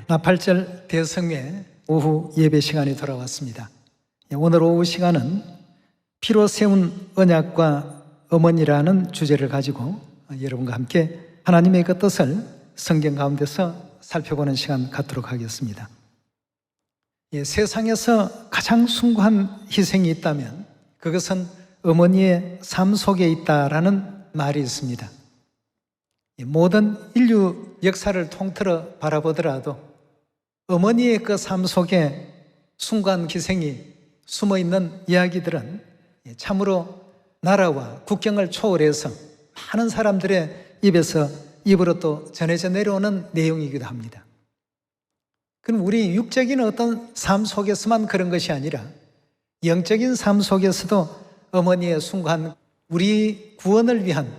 나팔절 대성회 오후 예배 시간이 돌아왔습니다. 오늘 오후 시간은 피로 세운 언약과 어머니라는 주제를 가지고 여러분과 함께 하나님의 그 뜻을 성경 가운데서 살펴보는 시간 갖도록 하겠습니다. 세상에서 가장 숭고한 희생이 있다면 그것은 어머니의 삶 속에 있다라는 말이 있습니다. 모든 인류 역사를 통틀어 바라보더라도 어머니의 그 삶 속에 숭고한 희생이 숨어있는 이야기들은 참으로 나라와 국경을 초월해서 많은 사람들의 입으로 또 전해져 내려오는 내용이기도 합니다. 그럼 우리 육적인 어떤 삶 속에서만 그런 것이 아니라 영적인 삶 속에서도 어머니의 숭고한 우리 구원을 위한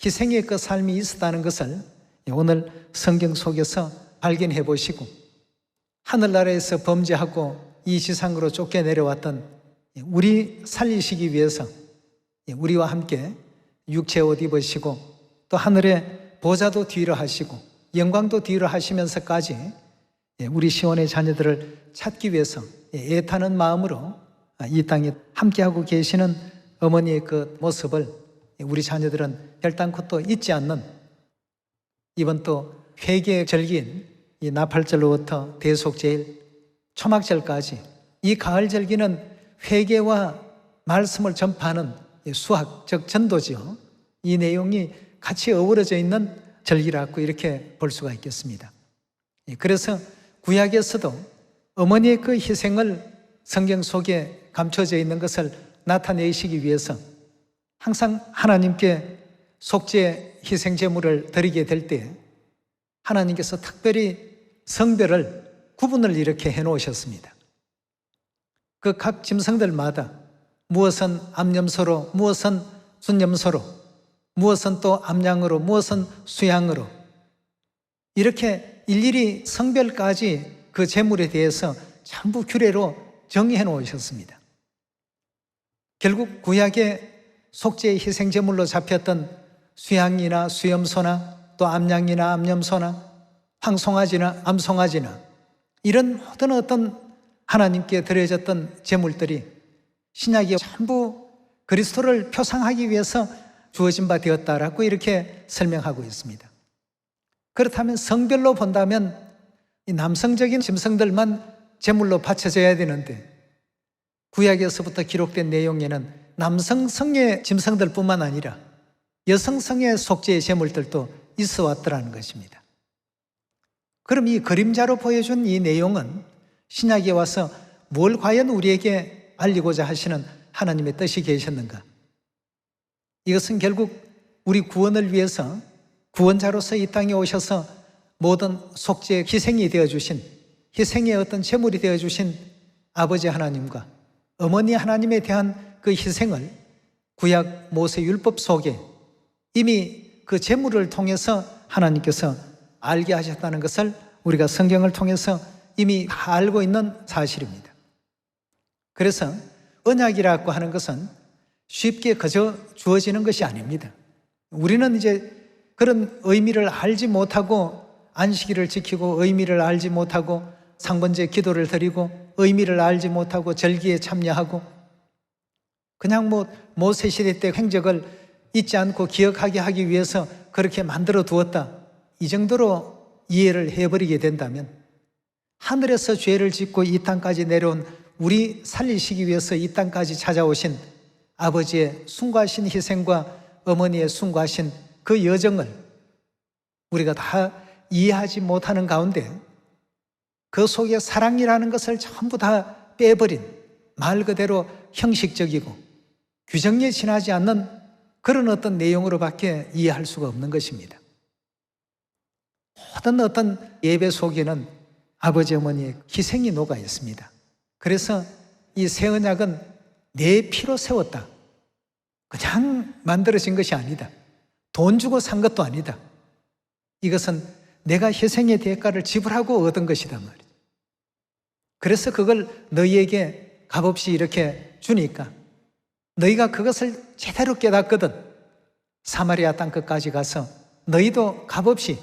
희생의 그 삶이 있었다는 것을 오늘 성경 속에서 발견해 보시고 하늘나라에서 범죄하고 이 지상으로 쫓겨내려왔던 우리 살리시기 위해서 우리와 함께 육체 옷 입으시고 또 하늘의 보좌도 뒤로 하시고 영광도 뒤로 하시면서까지 우리 시온의 자녀들을 찾기 위해서 애타는 마음으로 이 땅에 함께하고 계시는 어머니의 그 모습을 우리 자녀들은 결단코 또 잊지 않는 이번 또 회개의 절기인 이 나팔절로부터 대속제일, 초막절까지 이 가을 절기는 회개와 말씀을 전파하는 수학적 전도지요. 이 내용이 같이 어우러져 있는 절기라고 이렇게 볼 수가 있겠습니다. 그래서 구약에서도 어머니의 그 희생을 성경 속에 감춰져 있는 것을 나타내시기 위해서 항상 하나님께 속죄 희생 제물을 드리게 될 때 하나님께서 특별히 성별을 구분을 이렇게 해놓으셨습니다. 그 각 짐승들마다 무엇은 암염소로, 무엇은 순염소로, 무엇은 또 암양으로, 무엇은 수양으로 이렇게 일일이 성별까지 그 제물에 대해서 전부 규례로 정의해 놓으셨습니다. 결국 구약의 속죄 희생 제물로 잡혔던 수양이나 수염소나 또 암양이나 암염소나 황송아지나 암송아지나 이런 모든 어떤 하나님께 드려졌던 제물들이 신약에 전부 그리스도를 표상하기 위해서 주어진 바 되었다라고 이렇게 설명하고 있습니다. 그렇다면 성별로 본다면 이 남성적인 짐승들만 제물로 바쳐져야 되는데 구약에서부터 기록된 내용에는 남성성의 짐승들뿐만 아니라 여성성의 속죄의 제물들도 있어 왔더라는 것입니다. 그럼 이 그림자로 보여준 이 내용은 신약에 와서 뭘 과연 우리에게 알리고자 하시는 하나님의 뜻이 계셨는가? 이것은 결국 우리 구원을 위해서 구원자로서 이 땅에 오셔서 모든 속죄의 희생이 되어주신 희생의 어떤 제물이 되어주신 아버지 하나님과 어머니 하나님에 대한 그 희생을 구약 모세 율법 속에 이미 그 제물을 통해서 하나님께서 알게 하셨다는 것을 우리가 성경을 통해서 이미 다 알고 있는 사실입니다. 그래서 언약이라고 하는 것은 쉽게 그저 주어지는 것이 아닙니다. 우리는 이제 그런 의미를 알지 못하고 안식일을 지키고 의미를 알지 못하고 상번제 기도를 드리고 의미를 알지 못하고 절기에 참여하고 그냥 모세 시대 때 행적을 잊지 않고 기억하게 하기 위해서 그렇게 만들어 두었다. 이 정도로 이해를 해버리게 된다면 하늘에서 죄를 짓고 이 땅까지 내려온 우리 살리시기 위해서 이 땅까지 찾아오신 아버지의 숭고하신 희생과 어머니의 숭고하신 그 여정을 우리가 다 이해하지 못하는 가운데 그 속에 사랑이라는 것을 전부 다 빼버린 말 그대로 형식적이고 규정에 지나지 않는 그런 어떤 내용으로밖에 이해할 수가 없는 것입니다. 모든 어떤 예배 속에는 아버지 어머니의 희생이 녹아 있습니다. 그래서 이 새 언약은 내 피로 세웠다. 그냥 만들어진 것이 아니다. 돈 주고 산 것도 아니다. 이것은 내가 희생의 대가를 지불하고 얻은 것이단 말이죠. 그래서 그걸 너희에게 값없이 이렇게 주니까 너희가 그것을 제대로 깨닫거든 사마리아 땅 끝까지 가서 너희도 값없이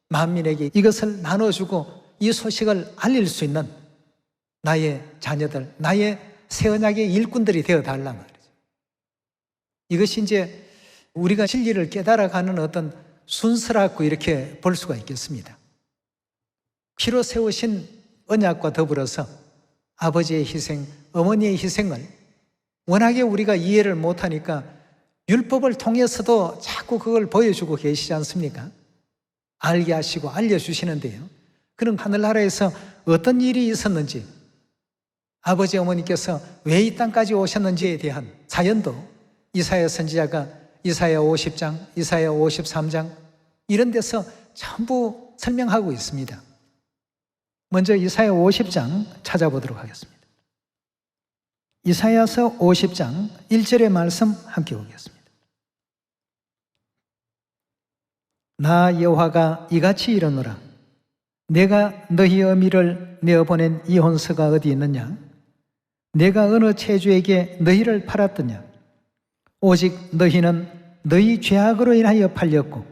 만민에게 이것을 나눠주고 이 소식을 알릴 수 있는 나의 자녀들, 나의 새 언약의 일꾼들이 되어달란 말이죠. 이것이 이제 우리가 진리를 깨달아가는 어떤 순서라고 이렇게 볼 수가 있겠습니다. 피로 세우신 언약과 더불어서 아버지의 희생, 어머니의 희생을 워낙에 우리가 이해를 못하니까 율법을 통해서도 자꾸 그걸 보여주고 계시지 않습니까? 알게 하시고 알려주시는데요. 그럼 하늘나라에서 어떤 일이 있었는지, 아버지 어머니께서 왜 이 땅까지 오셨는지에 대한 사연도 이사야 선지자가 이사야 50장, 이사야 53장 이런 데서 전부 설명하고 있습니다. 먼저 이사야 50장 찾아보도록 하겠습니다. 이사야서 50장 1절의 말씀 함께 보겠습니다. 나 여호와가 이같이 이르노라. 내가 너희 어미를 내어보낸 이 혼서가 어디 있느냐? 내가 어느 체주에게 너희를 팔았더냐? 오직 너희는 너희 죄악으로 인하여 팔렸고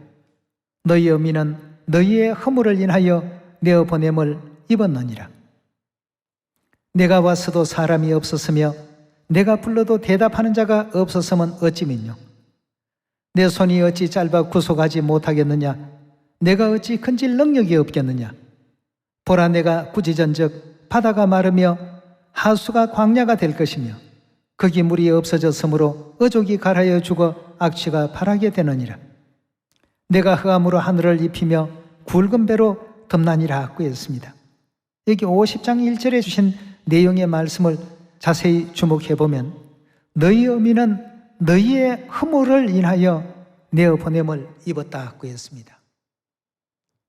너희 어미는 너희의 허물을 인하여 내어보냄을 입었느니라. 내가 왔어도 사람이 없었으며 내가 불러도 대답하는 자가 없었으면 어찌 믿뇨? 내 손이 어찌 짧아 구속하지 못하겠느냐? 내가 어찌 건질 능력이 없겠느냐? 보라, 내가 꾸짖은즉 바다가 마르며 하수가 광야가 될 것이며 거기 물이 없어졌으므로 어족이 갈아여 죽어 악취가 바라게 되느니라. 내가 흑암으로 하늘을 입히며 굵은 배로 덮나니라 하고 했습니다. 여기 50장 1절에 주신 내용의 말씀을 자세히 주목해 보면 너희 어미는 너희의 허물을 인하여 내어보냄을 입었다 하고 했습니다.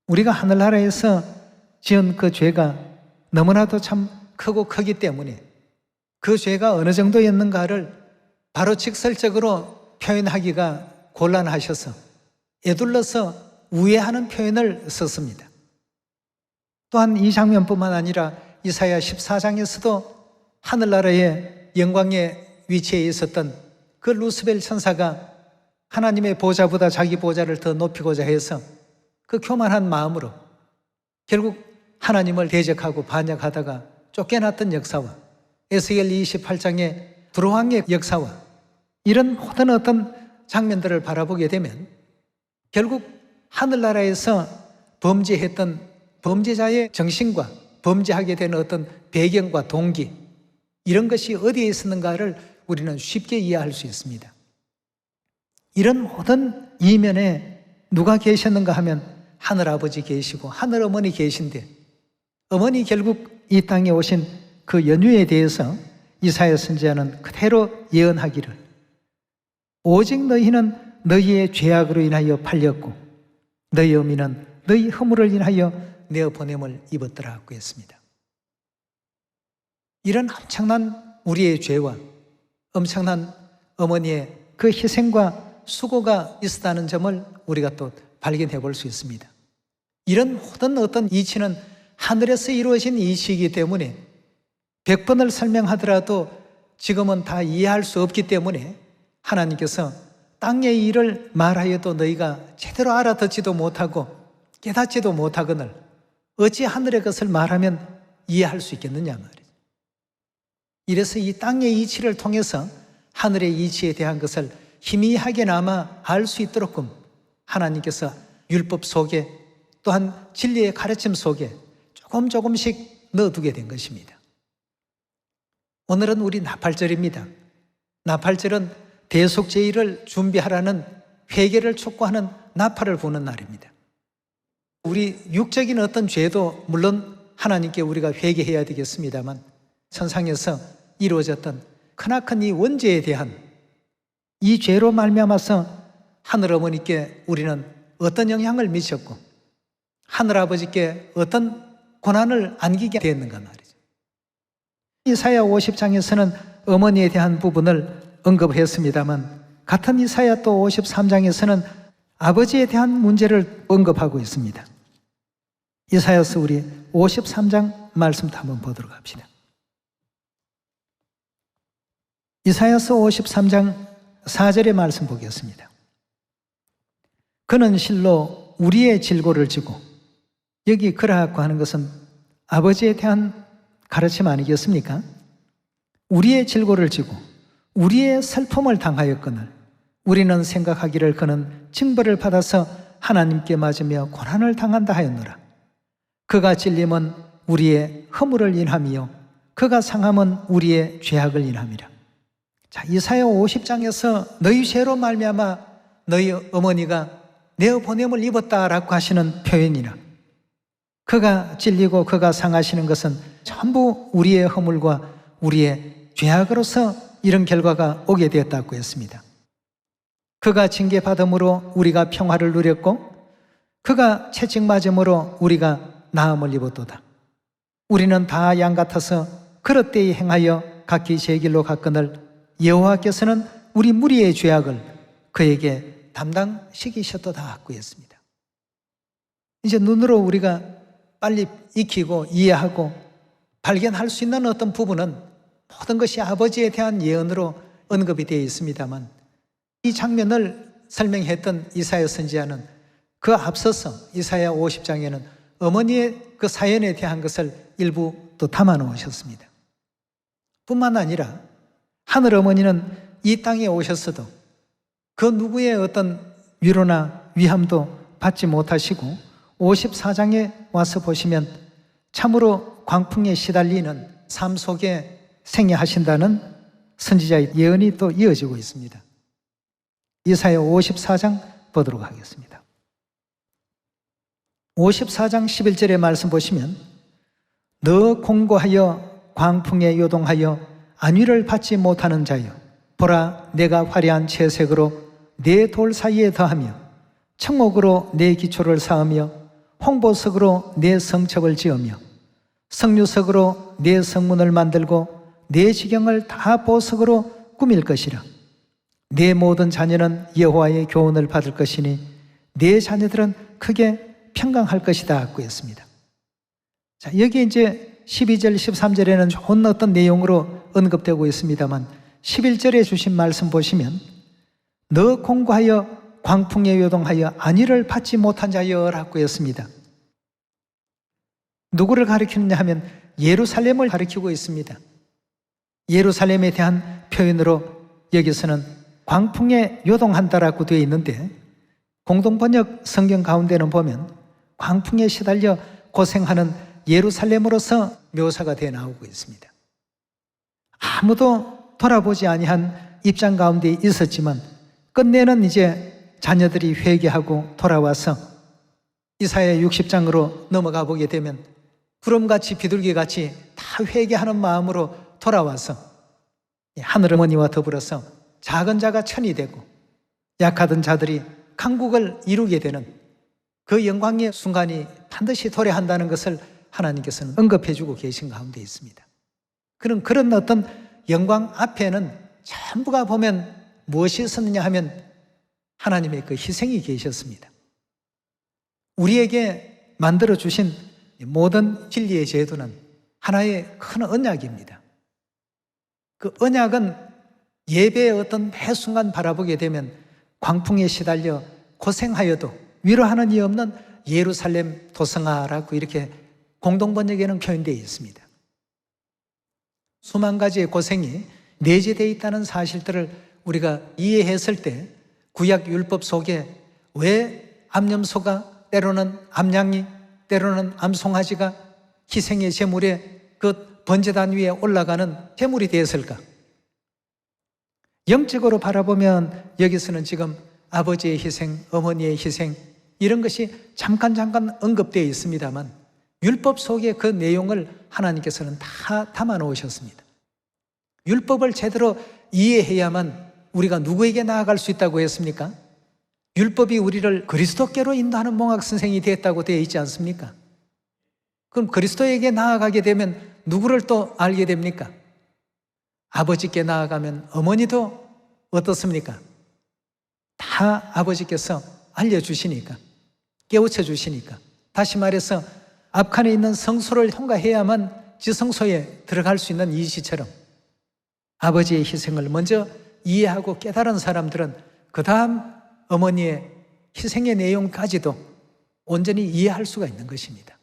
우리가 하늘나라에서 지은 그 죄가 너무나도 참 크고 크기 때문에 그 죄가 어느 정도였는가를 바로 직설적으로 표현하기가 곤란하셔서 에둘러서 우회하는 표현을 썼습니다. 또한 이 장면뿐만 아니라 이사야 14장에서도 하늘나라의 영광의 위치에 있었던 그 루스벨 천사가 하나님의 보좌보다 자기 보좌를 더 높이고자 해서 그 교만한 마음으로 결국 하나님을 대적하고 반역하다가 쫓겨났던 역사와 에스겔 28장의 두로왕의 역사와 이런 모든 어떤 장면들을 바라보게 되면 결국 하늘나라에서 범죄했던 범죄자의 정신과 범죄하게 되는 어떤 배경과 동기 이런 것이 어디에 있었는가를 우리는 쉽게 이해할 수 있습니다. 이런 모든 이면에 누가 계셨는가 하면 하늘아버지 계시고 하늘어머니 계신데 어머니 결국 이 땅에 오신 그 연유에 대해서 이사야 선지자는 그대로 예언하기를 오직 너희는 너희의 죄악으로 인하여 팔렸고 너희 어미는 너희 허물을 인하여 내어보냄을 입었더라고 했습니다. 이런 엄청난 우리의 죄와 엄청난 어머니의 그 희생과 수고가 있었다는 점을 우리가 또 발견해 볼 수 있습니다. 이런 모든 어떤 이치는 하늘에서 이루어진 이치이기 때문에 100번을 설명하더라도 지금은 다 이해할 수 없기 때문에 하나님께서 땅의 일을 말하여도 너희가 제대로 알아듣지도 못하고 깨닫지도 못하거늘 어찌 하늘의 것을 말하면 이해할 수 있겠느냐 말이죠. 이래서 이 땅의 이치를 통해서 하늘의 이치에 대한 것을 희미하게나마 알 수 있도록끔 하나님께서 율법 속에 또한 진리의 가르침 속에 조금씩 넣어두게 된 것입니다. 오늘은 우리 나팔절입니다. 나팔절은 대속제일을 준비하라는 회개를 촉구하는 나팔을 부는 날입니다. 우리 육적인 어떤 죄도 물론 하나님께 우리가 회개해야 되겠습니다만 천상에서 이루어졌던 크나큰 이 원죄에 대한 이 죄로 말미암아서 하늘어머니께 우리는 어떤 영향을 미쳤고 하늘아버지께 어떤 고난을 안기게 되었는가 말이죠. 이사야 50장에서는 어머니에 대한 부분을 언급했습니다만 같은 이사야 또 53장에서는 아버지에 대한 문제를 언급하고 있습니다. 이사야서 우리 53장 말씀도 한번 보도록 합시다. 이사야서 53장 4절의 말씀 보겠습니다. 그는 실로 우리의 질고를 지고, 여기 그라고 하는 것은 아버지에 대한 가르침 아니겠습니까? 우리의 질고를 지고 우리의 슬픔을 당하였거늘 우리는 생각하기를 그는 징벌을 받아서 하나님께 맞으며 고난을 당한다 하였노라. 그가 찔림은 우리의 허물을 인함이요 그가 상함은 우리의 죄악을 인함이라. 자, 이사야 50장에서 너희 죄로 말미암아 너희 어머니가 내 보냄을 입었다라고 하시는 표현이라. 그가 찔리고 그가 상하시는 것은 전부 우리의 허물과 우리의 죄악으로서 이런 결과가 오게 되었다고 했습니다. 그가 징계받음으로 우리가 평화를 누렸고 그가 채찍맞음으로 우리가 나음을 입었도다. 우리는 다 양 같아서 그릇되이 행하여 각기 제 길로 갔거늘 여호와께서는 우리 무리의 죄악을 그에게 담당시키셨도다 하고 했습니다. 이제 눈으로 우리가 빨리 익히고 이해하고 발견할 수 있는 어떤 부분은 모든 것이 아버지에 대한 예언으로 언급이 되어 있습니다만 이 장면을 설명했던 이사야 선지자는 그 앞서서 이사야 50장에는 어머니의 그 사연에 대한 것을 일부 또 담아 놓으셨습니다. 뿐만 아니라 하늘 어머니는 이 땅에 오셨어도 그 누구의 어떤 위로나 위함도 받지 못하시고 54장에 와서 보시면 참으로 광풍에 시달리는 삶 속에 생애하신다는 선지자의 예언이 또 이어지고 있습니다. 이사야 54장 보도록 하겠습니다. 54장 11절의 말씀 보시면 너 공고하여 광풍에 요동하여 안위를 받지 못하는 자여 보라 내가 화려한 채색으로 내 돌 사이에 더하며 청옥으로 내 기초를 쌓으며 홍보석으로 내 성첩을 지으며 석류석으로 내 성문을 만들고 내 지경을 다 보석으로 꾸밀 것이라. 내 모든 자녀는 여호와의 교훈을 받을 것이니 내 자녀들은 크게 평강할 것이다 하고 했습니다. 자, 여기 이제 12절 13절에는 좋은 어떤 내용으로 언급되고 있습니다만 11절에 주신 말씀 보시면 너 공고하여 광풍에 요동하여 안위를 받지 못한 자여라고 했습니다. 누구를 가리키느냐 하면 예루살렘을 가리키고 있습니다. 예루살렘에 대한 표현으로 여기서는 광풍에 요동한다라고 되어 있는데 공동번역 성경 가운데는 보면 광풍에 시달려 고생하는 예루살렘으로서 묘사가 되어 나오고 있습니다. 아무도 돌아보지 아니한 입장 가운데 있었지만 끝내는 이제 자녀들이 회개하고 돌아와서 이사야 60장으로 넘어가 보게 되면 구름같이 비둘기같이 다 회개하는 마음으로 돌아와서 하늘 어머니와 더불어서 작은 자가 천이 되고 약하던 자들이 강국을 이루게 되는 그 영광의 순간이 반드시 도래한다는 것을 하나님께서는 언급해 주고 계신 가운데 있습니다. 그런 어떤 영광 앞에는 전부가 보면 무엇이 있었느냐 하면 하나님의 그 희생이 계셨습니다. 우리에게 만들어주신 모든 진리의 제도는 하나의 큰 언약입니다. 그 언약은 예배의 어떤 매 순간 바라보게 되면 광풍에 시달려 고생하여도 위로하는 이 없는 예루살렘 도성아라고 이렇게 공동번역에는 표현되어 있습니다. 수만 가지의 고생이 내재되어 있다는 사실들을 우리가 이해했을 때 구약 율법 속에 왜 암염소가 때로는 암양이 때로는 암송아지가 희생의 제물에 그 번제단 위에 올라가는 제물이 되었을까? 영적으로 바라보면 여기서는 지금 아버지의 희생, 어머니의 희생 이런 것이 잠깐 언급되어 있습니다만 율법 속의 그 내용을 하나님께서는 다 담아 놓으셨습니다. 율법을 제대로 이해해야만 우리가 누구에게 나아갈 수 있다고 했습니까? 율법이 우리를 그리스도께로 인도하는 몽학 선생이 되었다고 되어 있지 않습니까? 그럼 그리스도에게 나아가게 되면 누구를 또 알게 됩니까? 아버지께 나아가면 어머니도 어떻습니까? 다 아버지께서 알려주시니까, 깨우쳐 주시니까. 다시 말해서 앞칸에 있는 성소를 통과해야만 지성소에 들어갈 수 있는 이 시처럼 아버지의 희생을 먼저 이해하고 깨달은 사람들은 그 다음 어머니의 희생의 내용까지도 온전히 이해할 수가 있는 것입니다.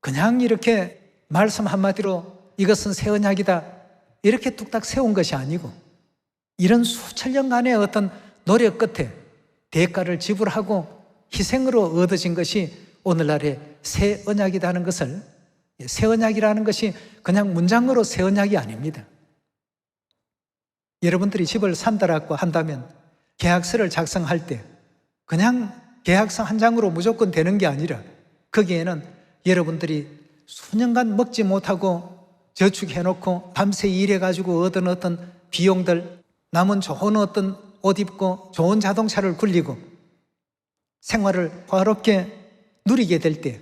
그냥 이렇게 말씀 한마디로 이것은 새 언약이다 이렇게 뚝딱 세운 것이 아니고 이런 수천 년간의 어떤 노력 끝에 대가를 지불하고 희생으로 얻어진 것이 오늘날의 새 언약이라는 것을, 새 언약이라는 것이 그냥 문장으로 새 언약이 아닙니다. 여러분들이 집을 산다라고 한다면 계약서를 작성할 때 그냥 계약서 한 장으로 무조건 되는 게 아니라 거기에는 여러분들이 수년간 먹지 못하고 저축해놓고 밤새 일해가지고 얻은 어떤 비용들, 남은 좋은 어떤 옷 입고 좋은 자동차를 굴리고 생활을 화롭게 누리게 될 때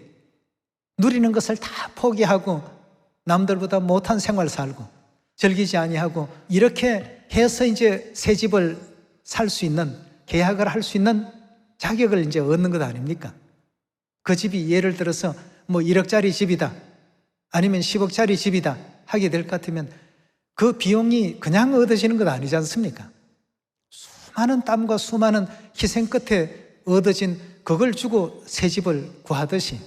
누리는 것을 다 포기하고 남들보다 못한 생활 살고 즐기지 아니하고 이렇게 해서 이제 새 집을 살 수 있는, 계약을 할 수 있는 자격을 이제 얻는 것 아닙니까? 그 집이 예를 들어서 뭐 1억짜리 집이다 아니면 10억짜리 집이다 하게 될 것 같으면 그 비용이 그냥 얻어지는 것 아니지 않습니까? 수많은 땀과 수많은 희생 끝에 얻어진 그걸 주고 새 집을 구하듯이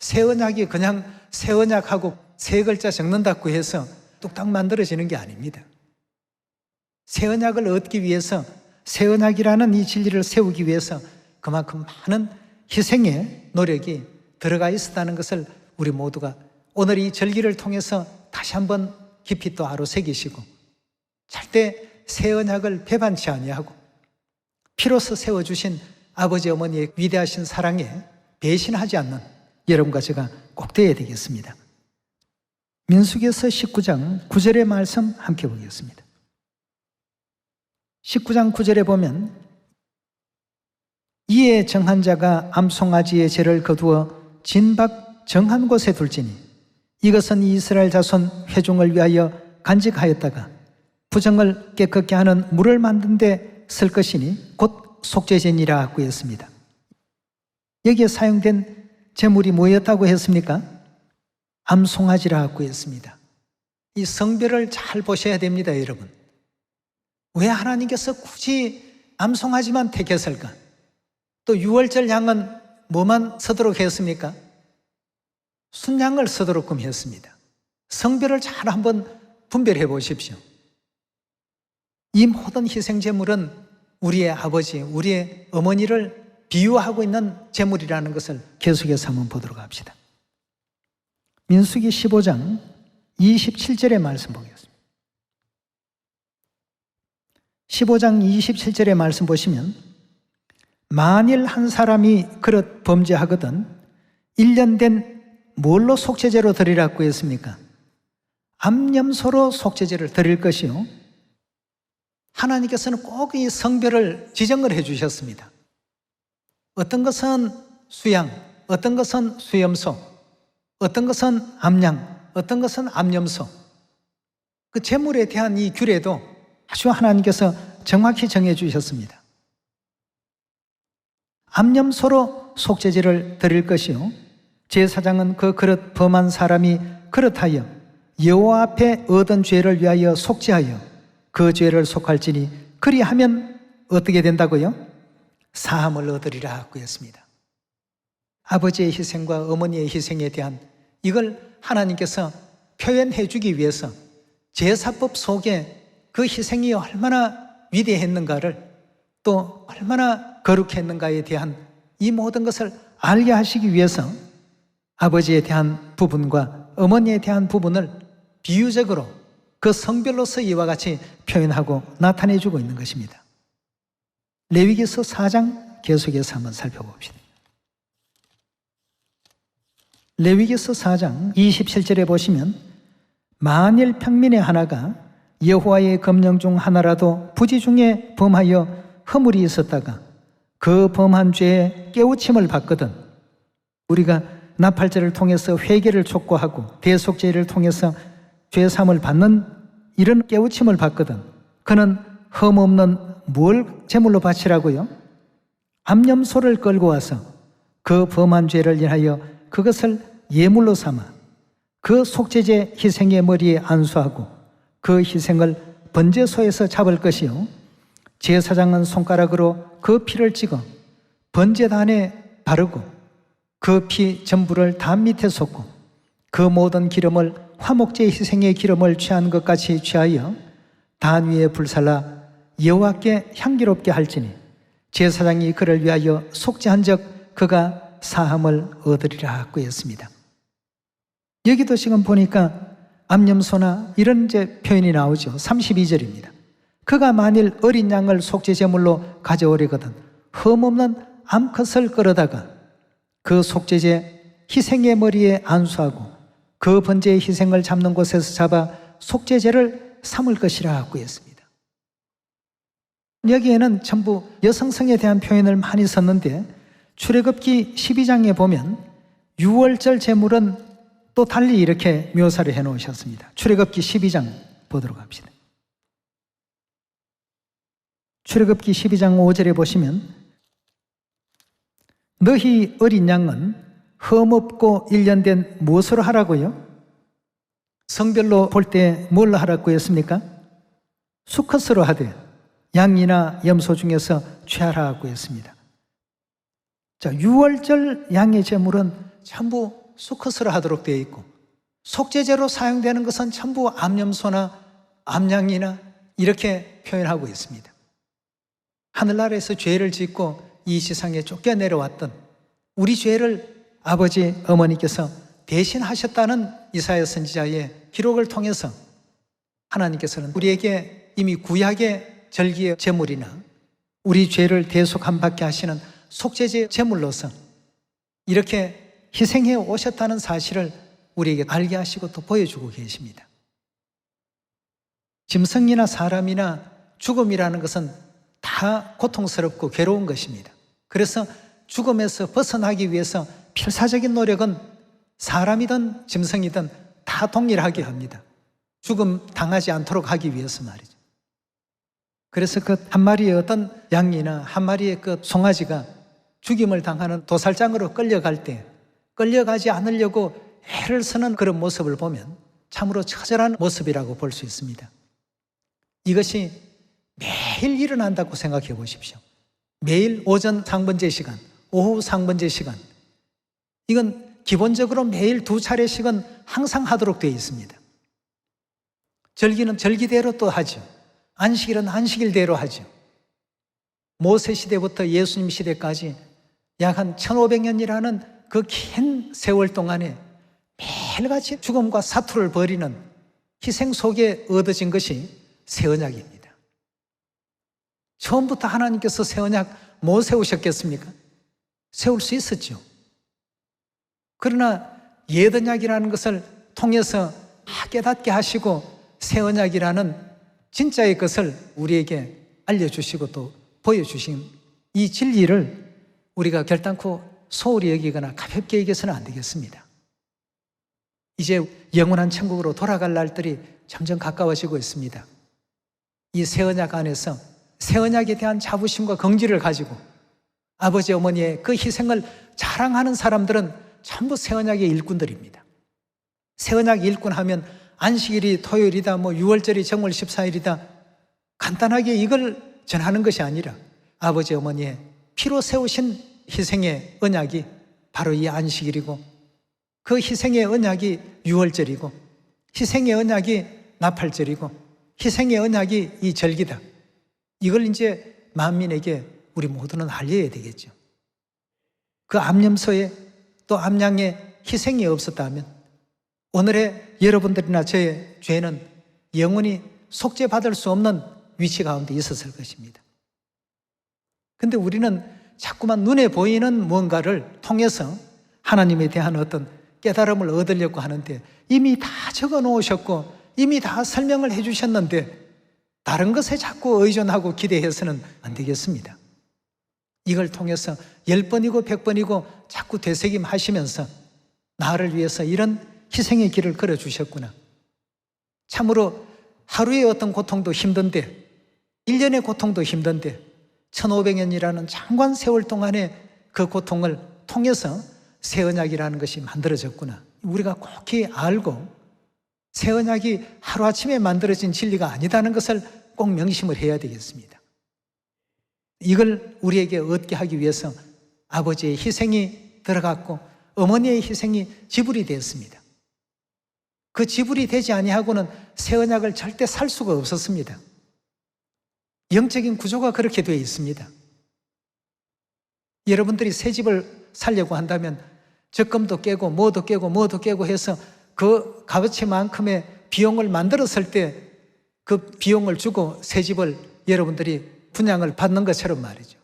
새 언약이 그냥 새 언약하고 세 글자 적는다고 해서 뚝딱 만들어지는 게 아닙니다. 새 언약을 얻기 위해서, 새 언약이라는 이 진리를 세우기 위해서 그만큼 많은 희생의 노력이 들어가 있었다는 것을 우리 모두가 오늘 이 절기를 통해서 다시 한번 깊이 또 아로새기시고 절대 새 언약을 배반치 아니하고 피로서 세워주신 아버지 어머니의 위대하신 사랑에 배신하지 않는 여러분과 제가 꼭 되어야 되겠습니다. 민수기에서 19장 9절의 말씀 함께 보겠습니다. 19장 9절에 보면 이에 정한 자가 암송아지의 죄를 거두어 진박 정한 곳에 둘지니 이것은 이스라엘 자손 회중을 위하여 간직하였다가 부정을 깨끗게 하는 물을 만든 데 쓸 것이니 곧 속죄제니라 하고 했습니다. 여기에 사용된 제물이 뭐였다고 했습니까? 암송아지라 하고 했습니다. 이 성별을 잘 보셔야 됩니다, 여러분. 왜 하나님께서 굳이 암송아지만 택했을까? 또 유월절 양은 뭐만 쓰도록 했습니까? 순양을 쓰도록끔 했습니다. 성별을 잘 한번 분별해 보십시오. 이 모든 희생 제물은 우리의 아버지, 우리의 어머니를 비유하고 있는 제물이라는 것을 계속해서 한번 보도록 합시다. 민수기 15장 27절의 말씀 보겠습니다. 15장 27절의 말씀 보시면 만일 한 사람이 그릇 범죄하거든 1년 된 뭘로 속죄제로 드리라고 했습니까? 암염소로 속죄제를 드릴 것이요. 하나님께서는 꼭 이 성별을 지정을 해 주셨습니다. 어떤 것은 수양, 어떤 것은 수염소, 어떤 것은 암양, 어떤 것은 암염소. 그 제물에 대한 이 규례도 아주 하나님께서 정확히 정해 주셨습니다. 암염소로 속죄제를 드릴 것이요. 제사장은 그 그릇 범한 사람이 그릇하여 여호와 앞에 얻은 죄를 위하여 속죄하여 그 죄를 속할지니 그리하면 어떻게 된다고요? 사함을 얻으리라 하고 했습니다. 아버지의 희생과 어머니의 희생에 대한 이걸 하나님께서 표현해 주기 위해서 제사법 속에 그 희생이 얼마나 위대했는가를 또 얼마나 거룩했는가에 대한 이 모든 것을 알게 하시기 위해서 아버지에 대한 부분과 어머니에 대한 부분을 비유적으로 그 성별로서 이와 같이 표현하고 나타내 주고 있는 것입니다. 레위기서 4장 계속해서 한번 살펴봅시다. 레위기서 4장 27절에 보시면 만일 평민의 하나가 여호와의 검령 중 하나라도 부지 중에 범하여 허물이 있었다가 그 범한 죄에 깨우침을 받거든 우리가 나팔제를 통해서 회개를 촉구하고 대속제를 통해서 죄사함을 받는 이런 깨우침을 받거든 그는 흠 없는 뭘 제물로 바치라고요? 암염소를 끌고 와서 그 범한 죄를 인하여 그것을 예물로 삼아 그 속죄제 희생의 머리에 안수하고 그 희생을 번제소에서 잡을 것이요 제사장은 손가락으로 그 피를 찍어 번제단에 바르고 그 피 전부를 단 밑에 쏟고 그 모든 기름을 화목제 희생의 기름을 취한 것 같이 취하여 단 위에 불살라 여호와께 향기롭게 할지니 제사장이 그를 위하여 속죄한 적 그가 사함을 얻으리라 하고 했습니다. 여기도 지금 보니까 암염소나 이런 이제 표현이 나오죠. 32절입니다. 그가 만일 어린 양을 속죄 제물로 가져오려거든 흠없는 암컷을 끌어다가 그 속죄제 희생의 머리에 안수하고 그 번제의 희생을 잡는 곳에서 잡아 속죄제를 삼을 것이라 하고 했습니다. 여기에는 전부 여성성에 대한 표현을 많이 썼는데 출애굽기 12장에 보면 유월절 제물은 또 달리 이렇게 묘사를 해 놓으셨습니다. 출애굽기 12장 보도록 합시다. 출애굽기 12장 5절에 보시면 너희 어린 양은 흠없고 일련된 무엇으로 하라고요? 성별로 볼 때 뭘로 하라고 했습니까? 수컷으로 하되 양이나 염소 중에서 취하라고 했습니다. 자, 유월절 양의 제물은 전부 수컷으로 하도록 되어 있고 속죄제로 사용되는 것은 전부 암염소나 암양이나 이렇게 표현하고 있습니다. 하늘나라에서 죄를 짓고 이 세상에 쫓겨내려왔던 우리 죄를 아버지 어머니께서 대신하셨다는 이사야 선지자의 기록을 통해서 하나님께서는 우리에게 이미 구약의 절기의 제물이나 우리 죄를 대속함받게 하시는 속죄제 제물로서 이렇게 희생해 오셨다는 사실을 우리에게 알게 하시고 또 보여주고 계십니다. 짐승이나 사람이나 죽음이라는 것은 다 고통스럽고 괴로운 것입니다. 그래서 죽음에서 벗어나기 위해서 필사적인 노력은 사람이든 짐승이든 다 동일하게 합니다. 죽음 당하지 않도록 하기 위해서 말이죠. 그래서 그 한 마리의 어떤 양이나 한 마리의 그 송아지가 죽임을 당하는 도살장으로 끌려갈 때 끌려가지 않으려고 애를 쓰는 그런 모습을 보면 참으로 처절한 모습이라고 볼 수 있습니다. 이것이 매일 일어난다고 생각해 보십시오. 매일 오전 상번제 시간, 오후 상번제 시간, 이건 기본적으로 매일 2차례씩은 항상 하도록 되어 있습니다. 절기는 절기대로 또 하죠. 안식일은 안식일대로 하죠. 모세 시대부터 예수님 시대까지 약 한 1500년이라는 그 긴 세월 동안에 매일같이 죽음과 사투를 벌이는 희생 속에 얻어진 것이 새 언약입니다. 처음부터 하나님께서 새 언약 못 세우셨겠습니까? 세울 수 있었죠. 그러나 옛 언약이라는 것을 통해서 깨닫게 하시고 새 언약이라는 진짜의 것을 우리에게 알려주시고 또 보여주신 이 진리를 우리가 결단코 소홀히 여기거나 가볍게 여겨서는 안 되겠습니다. 이제 영원한 천국으로 돌아갈 날들이 점점 가까워지고 있습니다. 이 새 언약 안에서 새 언약에 대한 자부심과 긍지를 가지고 아버지 어머니의 그 희생을 자랑하는 사람들은 전부 새 언약의 일꾼들입니다. 새 언약 일꾼 하면 안식일이 토요일이다, 유월절이 정월 14일이다 간단하게 이걸 전하는 것이 아니라 아버지 어머니의 피로 세우신 희생의 언약이 바로 이 안식일이고 그 희생의 언약이 유월절이고 희생의 언약이 나팔절이고 희생의 언약이 이 절기다. 이걸 이제 만민에게 우리 모두는 알려야 되겠죠. 그 암염소에 또 암양의 희생이 없었다면 오늘의 여러분들이나 저의 죄는 영원히 속죄받을 수 없는 위치 가운데 있었을 것입니다. 근데 우리는 자꾸만 눈에 보이는 무언가를 통해서 하나님에 대한 어떤 깨달음을 얻으려고 하는데 이미 다 적어 놓으셨고 이미 다 설명을 해 주셨는데 다른 것에 자꾸 의존하고 기대해서는 안 되겠습니다. 이걸 통해서 10번이고 100번이고 자꾸 되새김하시면서 나를 위해서 이런 희생의 길을 걸어주셨구나. 참으로 하루의 어떤 고통도 힘든데 1년의 고통도 힘든데 1500년이라는 장관 세월 동안의 그 고통을 통해서 새 언약이라는 것이 만들어졌구나. 우리가 꼭히 알고 새 언약이 하루아침에 만들어진 진리가 아니다는 것을 꼭 명심을 해야 되겠습니다. 이걸 우리에게 얻게 하기 위해서 아버지의 희생이 들어갔고 어머니의 희생이 지불이 되었습니다. 그 지불이 되지 아니하고는 새 언약을 절대 살 수가 없었습니다. 영적인 구조가 그렇게 되어 있습니다. 여러분들이 새 집을 살려고 한다면 적금도 깨고 뭐도 깨고 해서 그 값어치만큼의 비용을 만들었을 때 그 비용을 주고 새 집을 여러분들이 분양을 받는 것처럼 말이죠.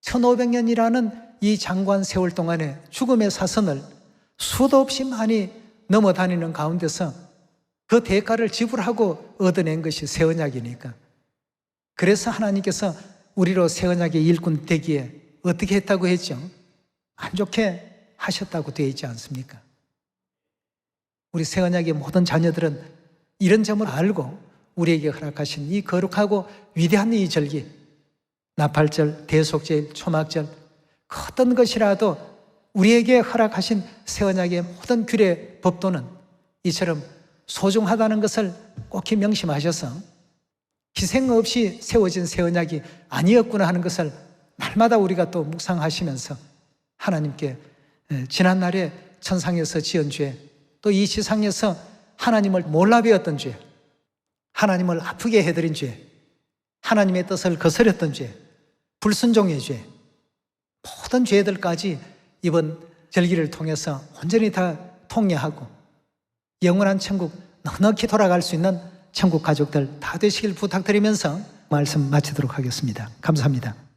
1500년이라는 이 장관 세월 동안에 죽음의 사선을 수도 없이 많이 넘어다니는 가운데서 그 대가를 지불하고 얻어낸 것이 새 언약이니까. 그래서 하나님께서 우리로 새 언약의 일꾼 되기에 어떻게 했다고 했죠? 안 좋게 하셨다고 되어 있지 않습니까? 우리 새 언약의 모든 자녀들은 이런 점을 알고 우리에게 허락하신 이 거룩하고 위대한 이 절기, 나팔절, 대속절, 초막절, 그 어떤 것이라도 우리에게 허락하신 새 언약의 모든 규례, 법도는 이처럼 소중하다는 것을 꼭히 명심하셔서 희생 없이 세워진 새 언약이 아니었구나 하는 것을 날마다 우리가 또 묵상하시면서 하나님께 지난날에 천상에서 지은 죄, 또 이 지상에서 하나님을 몰라 배웠던 죄, 하나님을 아프게 해드린 죄, 하나님의 뜻을 거스렸던 죄, 불순종의 죄, 모든 죄들까지 이번 절기를 통해서 온전히 다 통례하고 영원한 천국 넉넉히 돌아갈 수 있는 천국 가족들 다 되시길 부탁드리면서 말씀 마치도록 하겠습니다. 감사합니다.